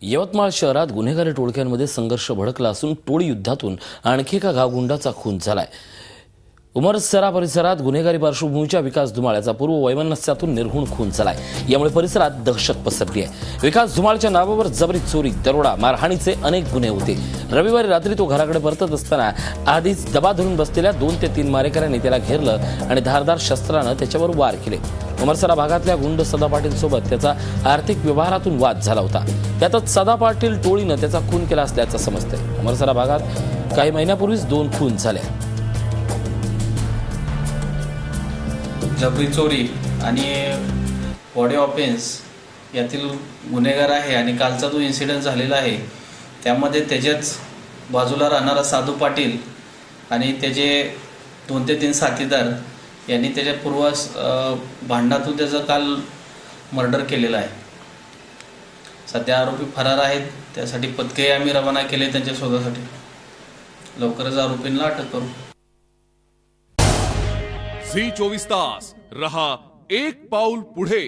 यवतमाळ शहरात गुन्हेगारी टोळक्यांमध्ये संघर्ष भडकला असून टोळी युद्धातून आणखी एका गावगुंडाचा खून झालाय। उमरसरा परिसरात गुन्हेगारी पार्श्वभूमीच्या विकास धुमाळ्याचा पूर्व वैमनस्यातून निर्घुण खून झालाय। यामुळे परिसरात दहशत पसरली आहे। विकास धुमाळच्या नावावर जबरी चोरी, दरोडा, मारहाणीचे अनेक गुन्हे होते। रविवारी रात्री तो घराकडे परतत असताना आधीच दबा धरून बसलेल्या 2 ते 3 मारेकऱ्यांनी त्याला घेरलं आणि धारदार शस्त्रानं त्याच्यावर वार केले। उमरसरा भागातल्या गुंड सदा पाटील सोबत त्याचा आर्थिक व्यवहारातून वाद झाला होता। त्यातच सदा पाटील टोळीनं त्याचा खून केला असल्याचं समजतंय। उमरसरा भागात काही महिन्यापूर्वीच 2 खून झाले। जबरी चोरी आणि बॉडी ऑफेन्स यातील गुन्हेगार आहे आणि कालचा जो इन्सिडेंट झालेला आहे त्यामध्ये त्याच्याच बाजूला राहणारा साधू पाटील आणि त्याचे 2 ते 3 साथीदार यांनी त्याच्या पूर्व भांडणातून त्याचं काल मर्डर केलेलं आहे। सध्या आरोपी फरार आहेत, त्यासाठी पथके आम्ही रवाना केले त्यांच्या शोधासाठी। लवकरच आरोपींना अटक करू। झी 24 तास रहा एक पाऊल पुढे।